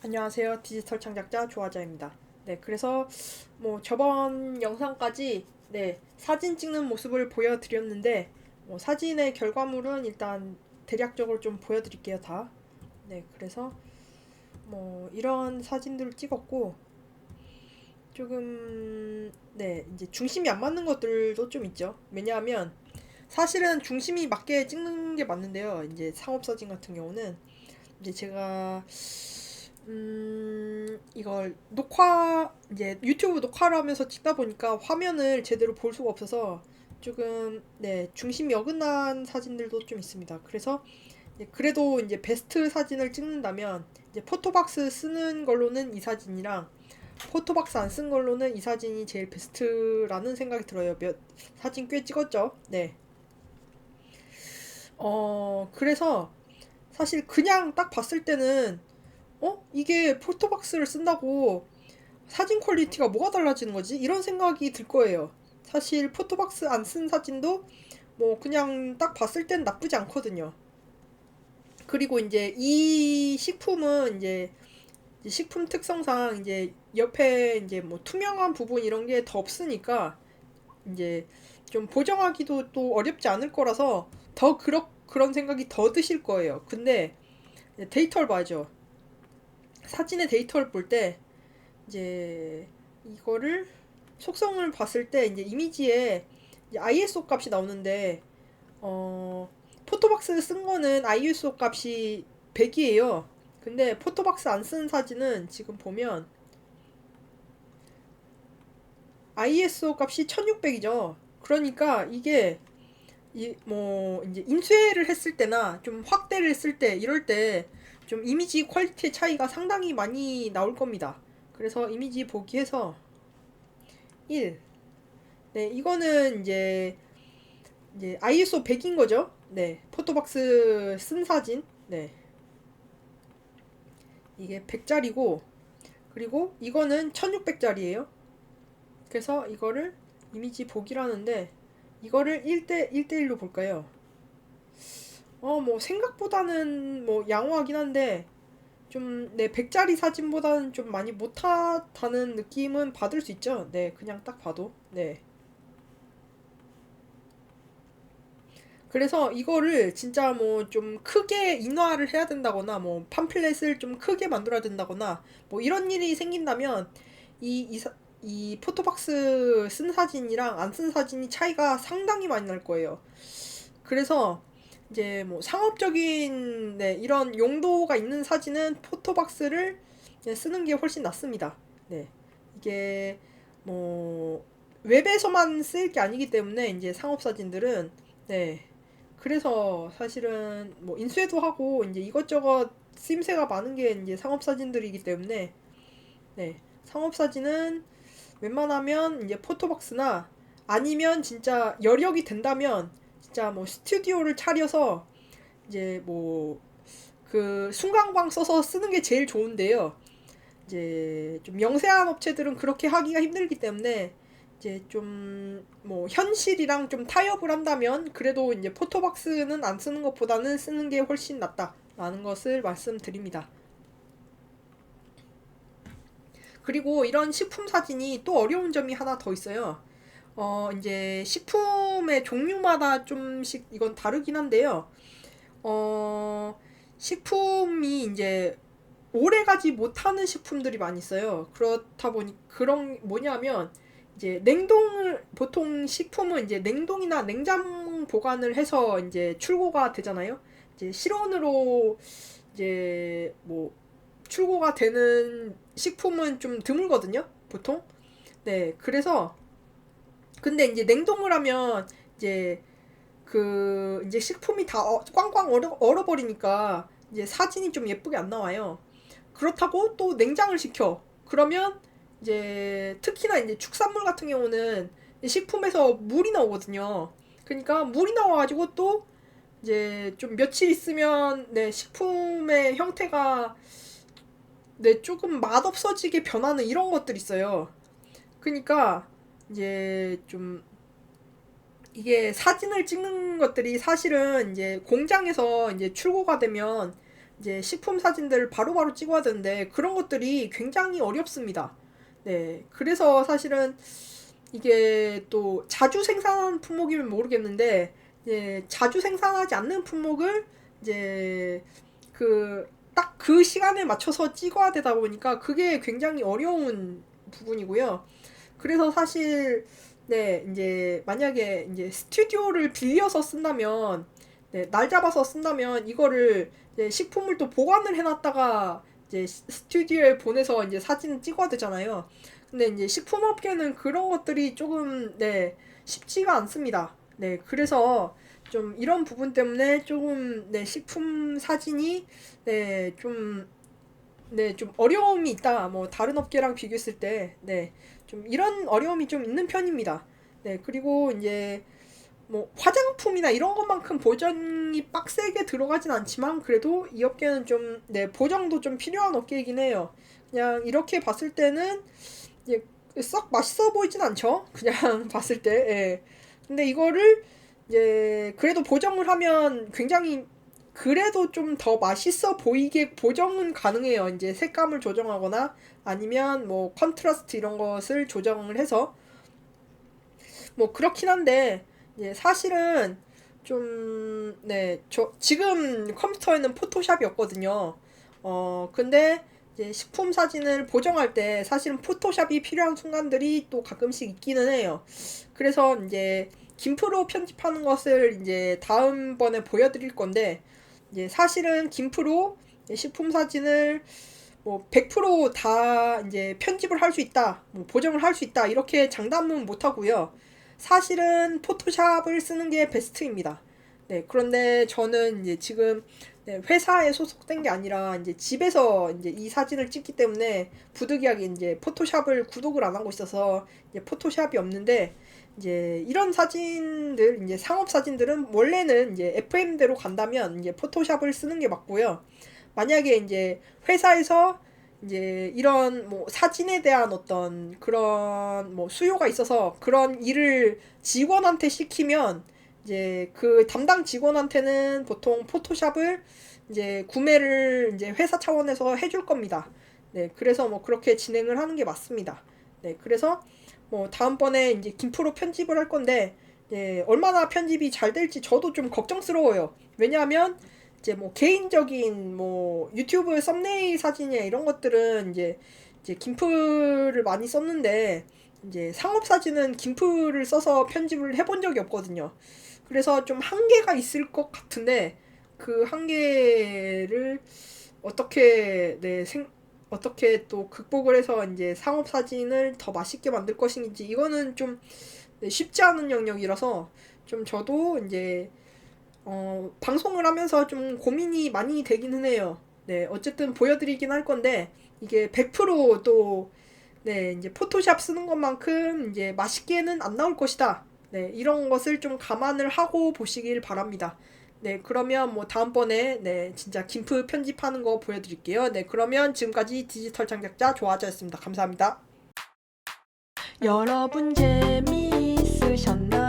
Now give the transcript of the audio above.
안녕하세요. 디지털 창작자 조아자입니다. 네, 그래서 저번 영상까지 사진 찍는 모습을 보여드렸는데 사진의 결과물은 일단 대략적으로 좀 보여드릴게요, 다. 네, 그래서 이런 사진들을 찍었고 조금 이제 중심이 안 맞는 것들도 좀 있죠. 왜냐하면 사실은 중심이 맞게 찍는 게 맞는데요. 이제 상업 사진 같은 경우는 이제 제가 이걸 이제 유튜브 녹화를 하면서 찍다 보니까 화면을 제대로 볼 수가 없어서 조금, 중심이 어긋난 사진들도 좀 있습니다. 그래서 그래도 이제 베스트 사진을 찍는다면, 이제 포토박스 쓰는 걸로는 이 사진이랑, 포토박스 안 쓴 걸로는 이 사진이 제일 베스트라는 생각이 들어요. 사진 꽤 찍었죠? 네. 그래서 사실 그냥 딱 봤을 때는 이게 포토박스를 쓴다고 사진 퀄리티가 뭐가 달라지는 거지? 이런 생각이 들 거예요. 사실 포토박스 안 쓴 사진도 그냥 딱 봤을 땐 나쁘지 않거든요. 그리고 이제 이 식품은 이제 식품 특성상 이제 옆에 이제 투명한 부분 이런 게 더 없으니까 이제 좀 보정하기도 또 어렵지 않을 거라서 더 그런 생각이 더 드실 거예요. 근데 데이터를 봐야죠. 사진의 데이터를 볼 때 이제 이거를 속성을 봤을 때 이제 이미지에 이제 ISO 값이 나오는데 어 포토박스 쓴 거는 ISO 값이 100이에요. 근데 포토박스 안 쓴 사진은 지금 보면 ISO 값이 1600이죠. 그러니까 이게 이제 인쇄를 했을 때나 좀 확대를 했을 때 이럴 때 좀 이미지 퀄리티 차이가 상당히 많이 나올 겁니다. 그래서 이미지 보기 해서 1. 네, 이거는 이제 ISO 100인 거죠. 네, 포토박스 쓴 사진. 네, 이게 100짜리고, 그리고 이거는 1600짜리예요. 그래서 이거를 이미지 보기라는데, 이거를 1대1로 볼까요? 생각보다는 양호하긴 한데, 좀, 100짜리 사진보다는 좀 많이 못하다는 느낌은 받을 수 있죠. 네, 그냥 딱 봐도. 네. 그래서 이거를 진짜 좀 크게 인화를 해야 된다거나 팜플렛을 좀 크게 만들어야 된다거나 이런 일이 생긴다면 이, 이, 이 포토박스 쓴 사진이랑 안 쓴 사진이 차이가 상당히 많이 날 거예요. 그래서 이제 상업적인 이런 용도가 있는 사진은 포토박스를 쓰는 게 훨씬 낫습니다. 네. 이게 뭐 웹에서만 쓰일 게 아니기 때문에 이제 상업 사진들은 네. 그래서 사실은 인쇄도 하고 이제 이것저것 쓰임새가 많은 게 이제 상업 사진들이기 때문에 상업 사진은 웬만하면 이제 포토박스나 아니면 진짜 여력이 된다면 진짜 스튜디오를 차려서 이제 그 순간광 써서 쓰는 게 제일 좋은데요. 이제 좀 영세한 업체들은 그렇게 하기가 힘들기 때문에 이제 좀 현실이랑 좀 타협을 한다면 그래도 이제 포토박스는 안 쓰는 것보다는 쓰는 게 훨씬 낫다라는 것을 말씀드립니다. 그리고 이런 식품 사진이 또 어려운 점이 하나 더 있어요. 이제 식품의 종류마다 좀씩 이건 다르긴 한데요. 식품이 이제 오래가지 못하는 식품들이 많이 있어요. 그렇다 보니 그런 뭐냐면 이제 냉동을 보통 식품은 이제 냉동이나 냉장 보관을 해서 이제 출고가 되잖아요. 이제 실온으로 이제 출고가 되는 식품은 좀 드물거든요. 보통. 네, 그래서 근데 이제 냉동을 하면 이제 이제 식품이 다 꽝꽝 얼어버리니까 이제 사진이 좀 예쁘게 안 나와요. 그렇다고 또 냉장을 시켜. 그러면 이제 특히나 이제 축산물 같은 경우는 식품에서 물이 나오거든요. 그러니까 물이 나와가지고 또 이제 좀 며칠 있으면 식품의 형태가 조금 맛없어지게 변하는 이런 것들 있어요. 그러니까 이제 좀 이게 사진을 찍는 것들이 사실은 이제 공장에서 이제 출고가 되면 이제 식품 사진들을 바로바로 찍어야 되는데 그런 것들이 굉장히 어렵습니다. 네, 그래서 사실은 이게 또 자주 생산하는 품목이면 모르겠는데 이제 자주 생산하지 않는 품목을 이제 그 딱 그 시간에 맞춰서 찍어야 되다 보니까 그게 굉장히 어려운 부분이고요. 그래서 사실 네, 이제 만약에 이제 스튜디오를 빌려서 쓴다면 네, 날 잡아서 쓴다면 이거를 이제 식품을 또 보관을 해놨다가 이제 스튜디오에 보내서 이제 사진을 찍어야 되잖아요. 근데 이제 식품업계는 그런 것들이 조금 네, 쉽지가 않습니다. 네, 그래서 좀 이런 부분 때문에 조금 네, 식품 사진이 네, 좀 어려움이 있다. 뭐 다른 업계랑 비교했을 때 네, 좀 이런 어려움이 좀 있는 편입니다. 네, 그리고 이제 뭐 화장품이나 이런 것만큼 보정이 빡세게 들어가진 않지만 그래도 이 업계는 좀 네, 보정도 좀 필요한 업계이긴 해요. 그냥 이렇게 봤을 때는 이제 썩 맛있어 보이진 않죠. 그냥 봤을 때. 예. 근데 이거를 이제 그래도 보정을 하면 굉장히 그래도 좀 더 맛있어 보이게 보정은 가능해요. 이제 색감을 조정하거나 아니면 뭐 컨트라스트 이런 것을 조정을 해서 뭐 그렇긴 한데 이제 사실은 좀 네, 저 지금 컴퓨터에는 포토샵이 없거든요. 근데 이제 식품 사진을 보정할 때 사실은 포토샵이 필요한 순간들이 또 가끔씩 있기는 해요. 그래서 이제 김프로 편집하는 것을 이제 다음번에 보여드릴 건데 이제 사실은 김프로 식품 사진을 뭐 100%다 이제 편집을 할 수 있다, 뭐 보정을 할 수 있다 이렇게 장담은 못 하고요. 사실은 포토샵을 쓰는 게 베스트입니다. 네, 그런데 저는 이제 지금 네, 회사에 소속된 게 아니라 이제 집에서 이제 이 사진을 찍기 때문에 부득이하게 이제 포토샵을 구독을 안 하고 있어서 이제 포토샵이 없는데 이제 이런 사진들 이제 상업 사진들은 원래는 이제 FM대로 간다면 이제 포토샵을 쓰는 게 맞고요. 만약에 이제 회사에서 이제 이런 뭐 사진에 대한 어떤 그런 뭐 수요가 있어서 그런 일을 직원한테 시키면 이제 그 담당 직원한테는 보통 포토샵을 이제 구매를 이제 회사 차원에서 해줄 겁니다. 네, 그래서 뭐 그렇게 진행을 하는 게 맞습니다. 네, 그래서 뭐 다음번에 이제 김프로 편집을 할 건데 얼마나 편집이 잘 될지 저도 좀 걱정스러워요. 왜냐하면 이제 뭐 개인적인 뭐 유튜브 썸네일 사진이나 이런 것들은 이제 김프를 많이 썼는데 이제 상업 사진은 김프를 써서 편집을 해본 적이 없거든요. 그래서 좀 한계가 있을 것 같은데 그 한계를 어떻게 어떻게 또 극복을 해서 이제 상업 사진을 더 맛있게 만들 것인지 이거는 좀 쉽지 않은 영역이라서 좀 저도 이제 방송을 하면서 좀 고민이 많이 되기는 해요. 네, 어쨌든 보여드리긴 할 건데, 이게 100%또, 네, 이제 포토샵 쓰는 것만큼 이제 맛있게는 안 나올 것이다. 네, 이런 것을 좀 감안을 하고 보시길 바랍니다. 네, 그러면 뭐 다음번에, 네, 진짜 김프 편집하는 거 보여드릴게요. 네, 그러면 지금까지 디지털 창작자 조아저였습니다. 감사합니다. 여러분 재미있으셨나요?